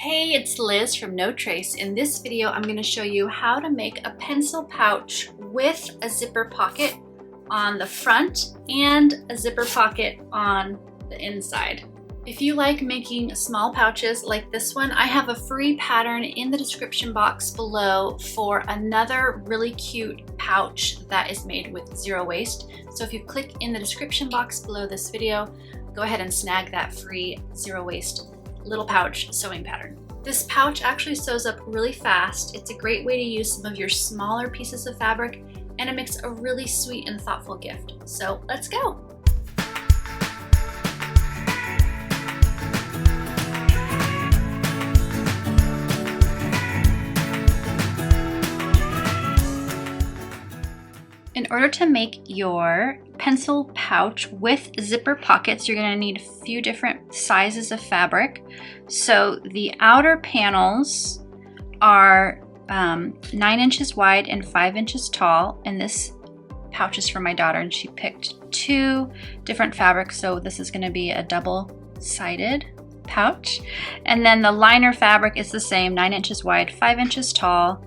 Hey, it's Liz from No Trace. In this video, I'm going to show you how to make a pencil pouch with a zipper pocket on the front and a zipper pocket on the inside. If you like making small pouches like this one, I have a free pattern in the description box below for another really cute pouch that is made with zero waste. So if you click in the description box below this video, go ahead and snag that free zero waste little pouch sewing pattern. This pouch actually sews up really fast. It's a great way to use some of your smaller pieces of fabric, and it makes a really sweet and thoughtful gift. So let's go. In order to make your pencil pouch with zipper pockets, you're going to need a few different sizes of fabric. So the outer panels are 9 inches wide and 5 inches tall, and this pouch is for my daughter, and she picked 2 different fabrics, so this is going to be a double-sided pouch. And then the liner fabric is the same, 9 inches wide, 5 inches tall.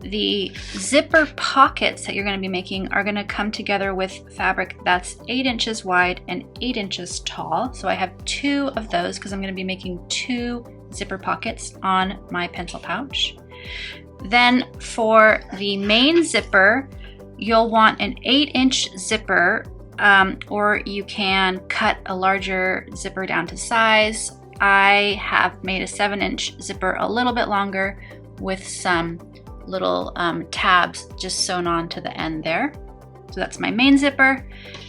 The zipper pockets that you're going to be making are going to come together with fabric that's 8 inches wide and 8 inches tall. So I have 2 of those because I'm going to be making 2 zipper pockets on my pencil pouch. Then for the main zipper, you'll want an 8-inch zipper, or you can cut a larger zipper down to size. I have made a 7-inch zipper a little bit longer with some little tabs just sewn on to the end there. So that's my main zipper.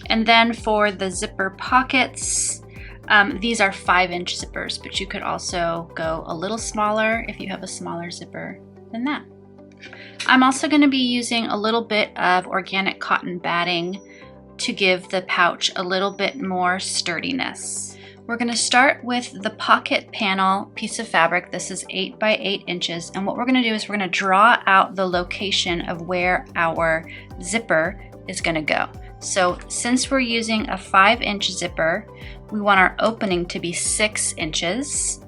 And then for the zipper pockets, these are 5-inch zippers, but you could also go a little smaller if you have a smaller zipper than that. I'm also going to be using a little bit of organic cotton batting to give the pouch a little bit more sturdiness. We're going to start with the pocket panel piece of fabric. This is 8 by 8 inches, and what we're going to do is we're going to draw out the location of where our zipper is going to go. So since we're using a 5-inch zipper, we want our opening to be 6 inches,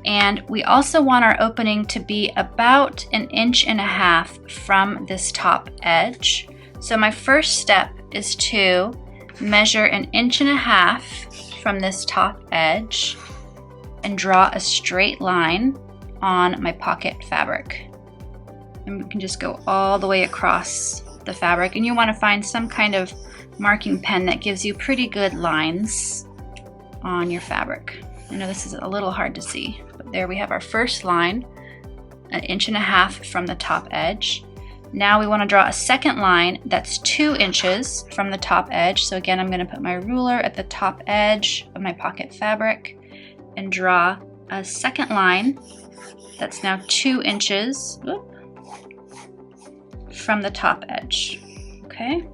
and we also want our opening to be about 1.5 inches from this top edge. So my first step is to measure 1.5 inches from this top edge and draw a straight line on my pocket fabric. And we can just go all the way across the fabric, and you want to find some kind of marking pen that gives you pretty good lines on your fabric. I know this is a little hard to see, but there we have our first line, 1.5 inches from the top edge. Now we want to draw a second line that's 2 inches from the top edge. So again, I'm going to put my ruler at the top edge of my pocket fabric and draw a second line that's now 2 inches from the top edge. Okay,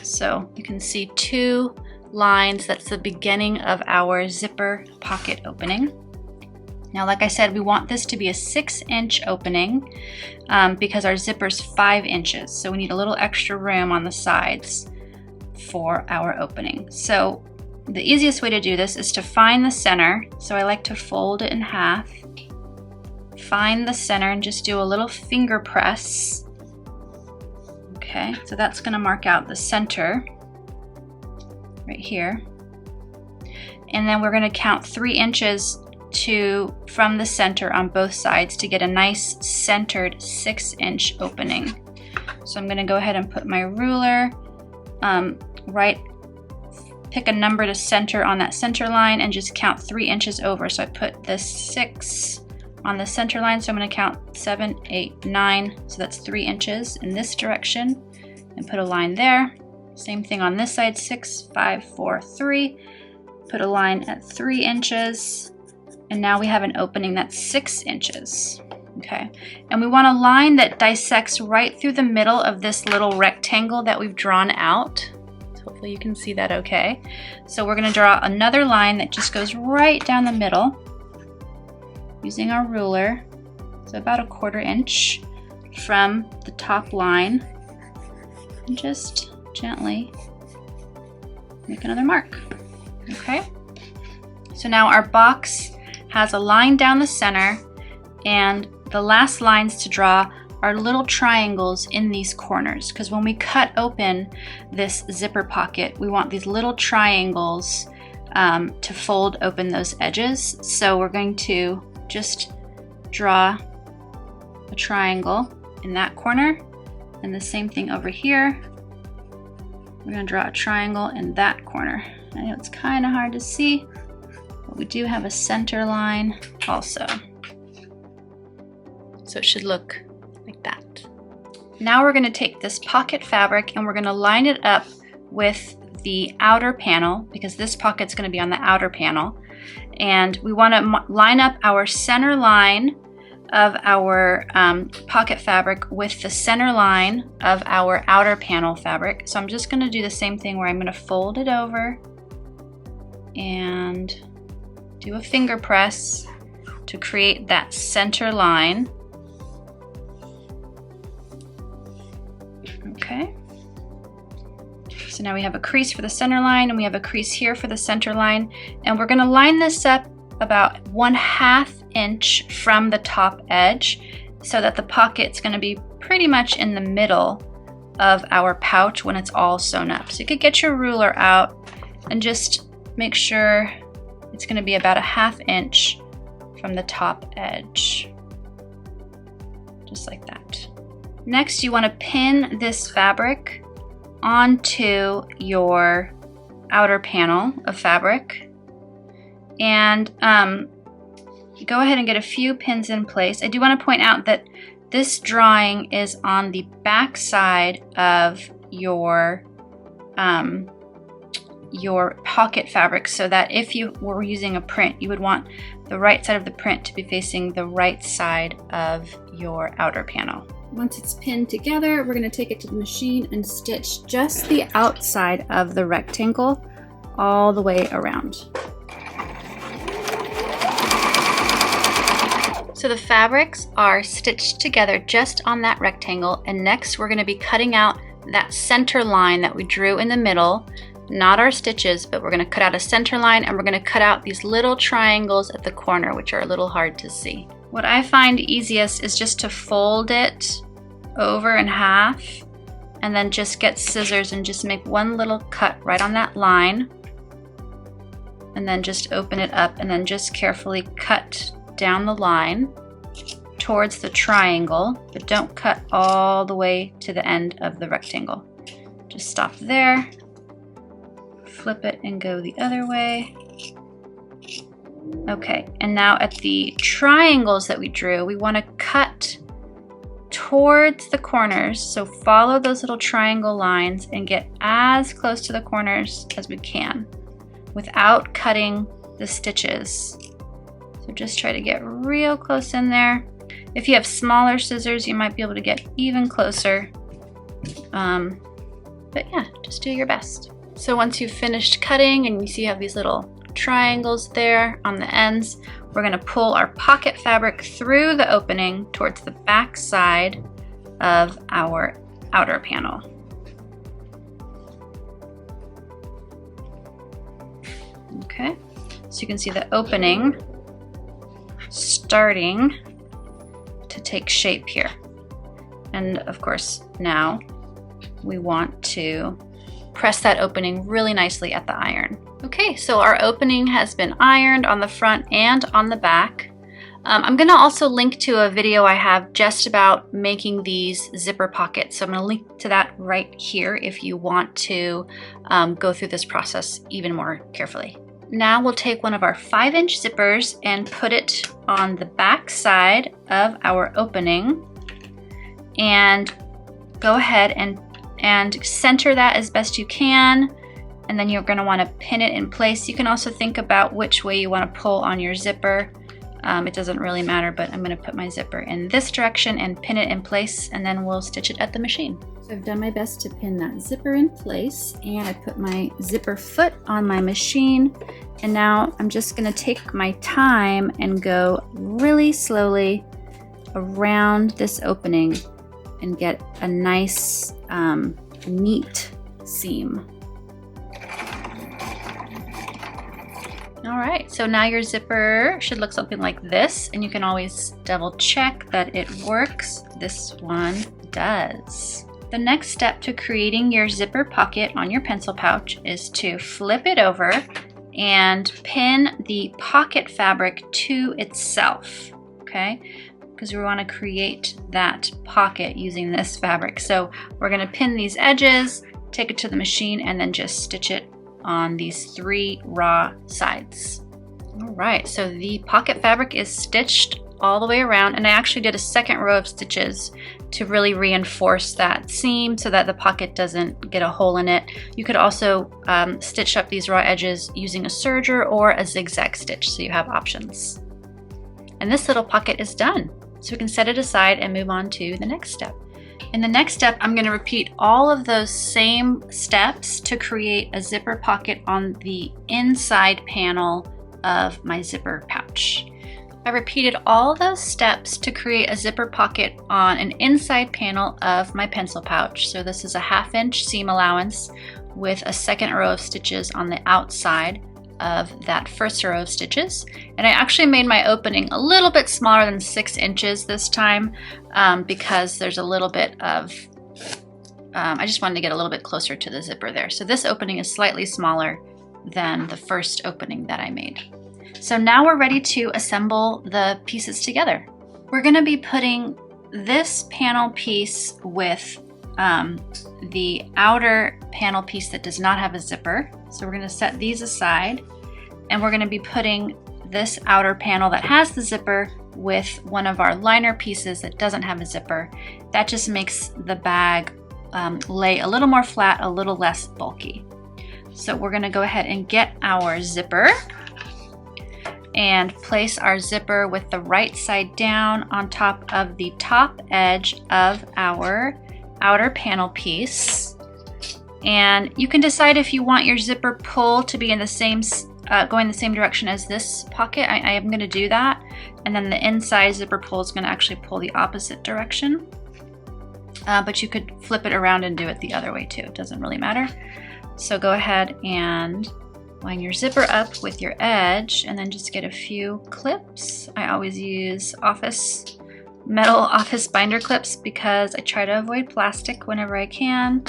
so you can see 2 lines. That's the beginning of our zipper pocket opening. Now, like I said, we want this to be a 6-inch opening because our zipper's 5 inches. So we need a little extra room on the sides for our opening. So the easiest way to do this is to find the center. So I like to fold it in half, find the center, and just do a little finger press. Okay, so that's going to mark out the center right here. And then we're going to count 3 inches from the center on both sides to get a nice centered 6-inch opening. So I'm going to go ahead and put my ruler pick a number to center on that center line and just count 3 inches over. So I put the 6 on the center line, so I'm going to count 7, 8, 9, so that's 3 inches in this direction, and put a line there. Same thing on this side, 6, 5, 4, 3, put a line at 3 inches. And now we have an opening that's 6 inches, okay? And we want a line that dissects right through the middle of this little rectangle that we've drawn out. So hopefully you can see that okay. So we're gonna draw another line that just goes right down the middle using our ruler. So about 1/4 inch from the top line. And just gently make another mark, okay? So now our box has a line down the center, and the last lines to draw are little triangles in these corners, because when we cut open this zipper pocket, we want these little triangles to fold open those edges. So we're going to just draw a triangle in that corner, and the same thing over here. We're going to draw a triangle in that corner. I know it's kind of hard to see, but we do have a center line also. So it should look like that. Now we're going to take this pocket fabric and we're going to line it up with the outer panel, because this pocket's going to be on the outer panel. And we want to line up our center line of our pocket fabric with the center line of our outer panel fabric. So I'm just going to do the same thing where I'm going to fold it over and do a finger press to create that center line. Okay. So now we have a crease for the center line, and we have a crease here for the center line, and we're going to line this up about 1/2 inch from the top edge so that the pocket's going to be pretty much in the middle of our pouch when it's all sewn up. So you could get your ruler out and just make sure it's going to be about 1/2 inch from the top edge, just like that. Next, you want to pin this fabric onto your outer panel of fabric, and go ahead and get a few pins in place. I do want to point out that this drawing is on the back side of your pocket fabric, so that if you were using a print, you would want the right side of the print to be facing the right side of your outer panel. Once it's pinned together, we're going to take it to the machine and stitch just the outside of the rectangle all the way around. So the fabrics are stitched together just on that rectangle, and next we're going to be cutting out that center line that we drew in the middle, not our stitches, but we're going to cut out a center line, and we're going to cut out these little triangles at the corner, which are a little hard to see. What I find easiest is just to fold it over in half and then just get scissors and just make one little cut right on that line, and then just open it up and then just carefully cut down the line towards the triangle, but don't cut all the way to the end of the rectangle. Just stop there, flip it and go the other way. Okay, and now at the triangles that we drew, we want to cut towards the corners. So follow those little triangle lines and get as close to the corners as we can without cutting the stitches. So just try to get real close in there. If you have smaller scissors, you might be able to get even closer. But yeah, just do your best. So once you've finished cutting and you see you have these little triangles there on the ends, we're going to pull our pocket fabric through the opening towards the back side of our outer panel. Okay, so you can see the opening starting to take shape here. And of course, now we want to press that opening really nicely at the iron. Okay, so our opening has been ironed on the front and on the back. I'm going to also link to a video I have just about making these zipper pockets. So I'm going to link to that right here if you want to go through this process even more carefully. Now we'll take one of our 5-inch zippers and put it on the back side of our opening, and go ahead and center that as best you can, and then you're going to want to pin it in place. You can also think about which way you want to pull on your zipper. It doesn't really matter, but I'm going to put my zipper in this direction and pin it in place, and then we'll stitch it at the machine. So I've done my best to pin that zipper in place, and I put my zipper foot on my machine, and now I'm just going to take my time and go really slowly around this opening and get a nice neat seam. All right, so now your zipper should look something like this, and you can always double check that it works. This one does. The next step to creating your zipper pocket on your pencil pouch is to flip it over and pin the pocket fabric to itself, okay? Because we want to create that pocket using this fabric. So we're going to pin these edges, take it to the machine, and then just stitch it on these 3 raw sides. All right, so the pocket fabric is stitched all the way around, and I actually did a second row of stitches to really reinforce that seam so that the pocket doesn't get a hole in it. You could also stitch up these raw edges using a serger or a zigzag stitch, so you have options. And this little pocket is done. So we can set it aside and move on to the next step. In the next step, I'm going to repeat all of those same steps to create a zipper pocket on the inside panel of my zipper pouch. I repeated all those steps to create a zipper pocket on an inside panel of my pencil pouch. So this is a 1/2 inch seam allowance with a second row of stitches on the outside of that first row of stitches. And I actually made my opening a little bit smaller than 6 inches this time because there's a little bit of, I just wanted to get a little bit closer to the zipper there. So this opening is slightly smaller than the first opening that I made. So now we're ready to assemble the pieces together. We're going to be putting this panel piece with the outer panel piece that does not have a zipper. So we're going to set these aside, and we're going to be putting this outer panel that has the zipper with one of our liner pieces that doesn't have a zipper. That just makes the bag lay a little more flat, a little less bulky. So we're going to go ahead and get our zipper and place our zipper with the right side down on top of the top edge of our outer panel piece. And you can decide if you want your zipper pull to be in the same going the same direction as this pocket. I am going to do that, and then the inside zipper pull is going to actually pull the opposite direction, but you could flip it around and do it the other way too. It doesn't really matter. So go ahead and line your zipper up with your edge, and then just get a few clips. I always use metal office binder clips because I try to avoid plastic whenever I can.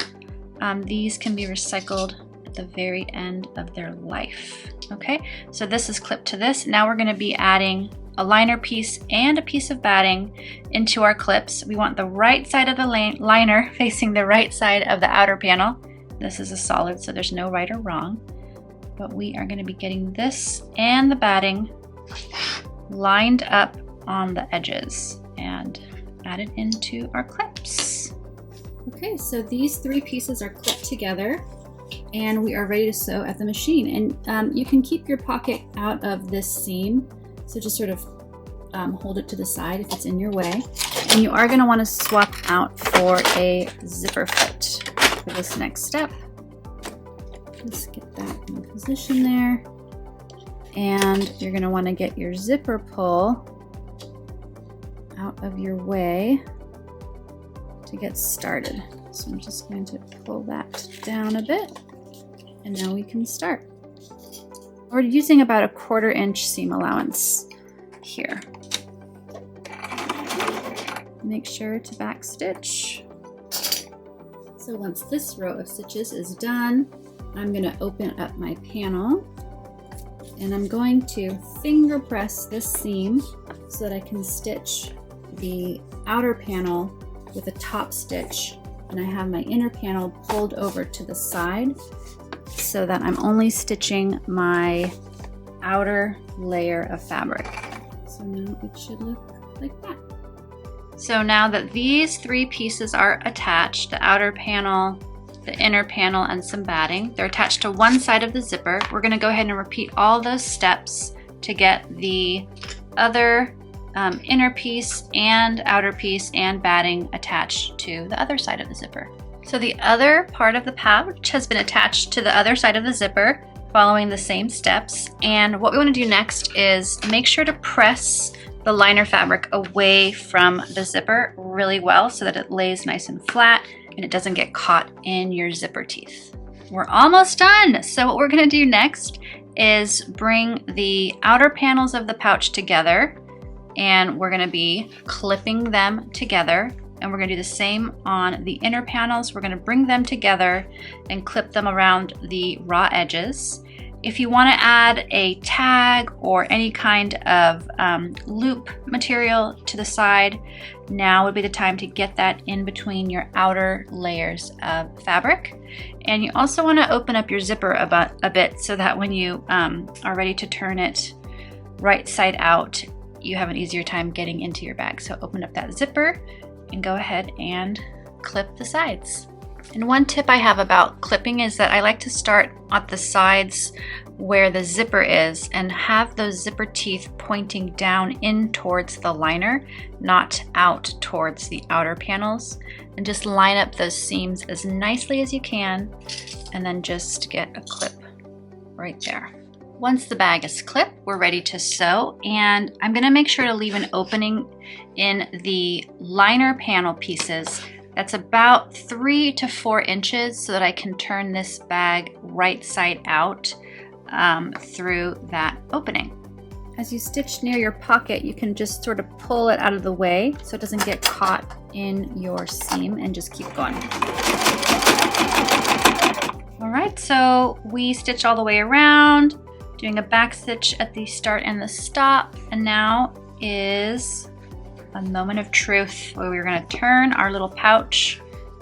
These can be recycled at the very end of their life. Okay, so this is clipped to this. Now we're going to be adding a liner piece and a piece of batting into our clips. We want the right side of the liner facing the right side of the outer panel. This is a solid, so there's no right or wrong. But we are going to be getting this and the batting lined up on the edges and added into our clips. Okay, so these 3 pieces are clipped together and we are ready to sew at the machine. And you can keep your pocket out of this seam, so just sort of hold it to the side if it's in your way. And you are going to want to swap out for a zipper foot for this next step. Just get that in position there. And you're going to want to get your zipper pull out of your way to get started. So I'm just going to pull that down a bit, and now we can start. We're using about a 1/4 inch seam allowance here. Make sure to back stitch. So once this row of stitches is done, I'm going to open up my panel, and I'm going to finger press this seam so that I can stitch the outer panel with a top stitch, and I have my inner panel pulled over to the side so that I'm only stitching my outer layer of fabric. So now it should look like that. So now that these 3 pieces are attached, the outer panel, the inner panel, and some batting, they're attached to one side of the zipper. We're going to go ahead and repeat all those steps to get the other inner piece and outer piece and batting attached to the other side of the zipper. So the other part of the pouch has been attached to the other side of the zipper following the same steps. And what we want to do next is make sure to press the liner fabric away from the zipper really well so that it lays nice and flat and it doesn't get caught in your zipper teeth. We're almost done. So what we're going to do next is bring the outer panels of the pouch together, and we're going to be clipping them together. And we're going to do the same on the inner panels. We're going to bring them together and clip them around the raw edges. If you want to add a tag or any kind of loop material to the side, now would be the time to get that in between your outer layers of fabric. And you also want to open up your zipper a bit so that when you are ready to turn it right side out, you have an easier time getting into your bag. So open up that zipper and go ahead and clip the sides. And one tip I have about clipping is that I like to start at the sides where the zipper is and have those zipper teeth pointing down in towards the liner, not out towards the outer panels. And just line up those seams as nicely as you can, and then just get a clip right there. Once the bag is clipped, we're ready to sew, and I'm going to make sure to leave an opening in the liner panel pieces that's about 3 to 4 inches so that I can turn this bag right side out through that opening. As you stitch near your pocket, you can just sort of pull it out of the way so it doesn't get caught in your seam, and just keep going. All right, so we stitch all the way around, doing a back stitch at the start and the stop, and now is a moment of truth where we're going to turn our little pouch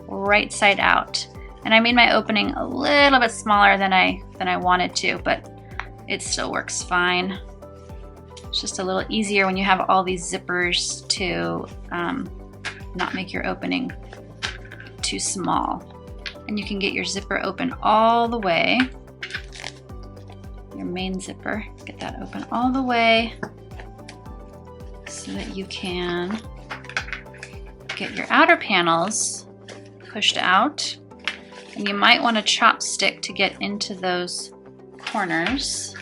right side out. And I made my opening a little bit smaller than I wanted to, but it still works fine. It's just a little easier when you have all these zippers to not make your opening too small. And you can get your zipper open all the way. Your main zipper, get that open all the way so that you can get your outer panels pushed out. And you might want a chopstick to get into those corners.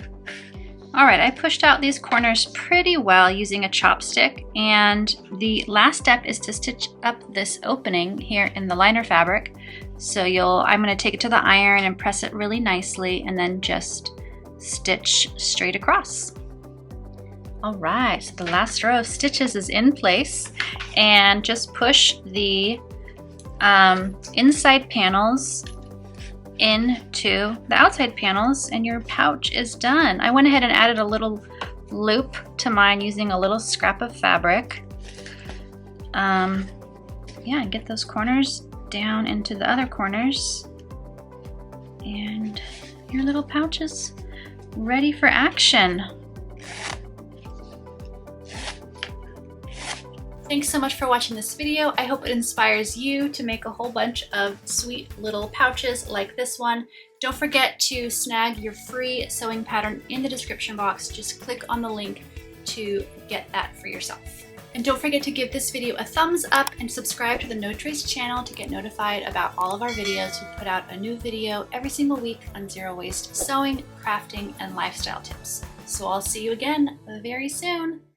All right, I pushed out these corners pretty well using a chopstick, and the last step is to stitch up this opening here in the liner fabric. So I'm going to take it to the iron and press it really nicely, and then just stitch straight across. All right, so the last row of stitches is in place, and just push the inside panels into the outside panels, and your pouch is done. I went ahead and added a little loop to mine using a little scrap of fabric. Yeah, get those corners down into the other corners, and your little pouch is ready for action. Thanks so much for watching this video. I hope it inspires you to make a whole bunch of sweet little pouches like this one. Don't forget to snag your free sewing pattern in the description box. Just click on the link to get that for yourself. And don't forget to give this video a thumbs up and subscribe to the No Trace channel to get notified about all of our videos. We put out a new video every single week on zero waste sewing, crafting, and lifestyle tips. So I'll see you again very soon.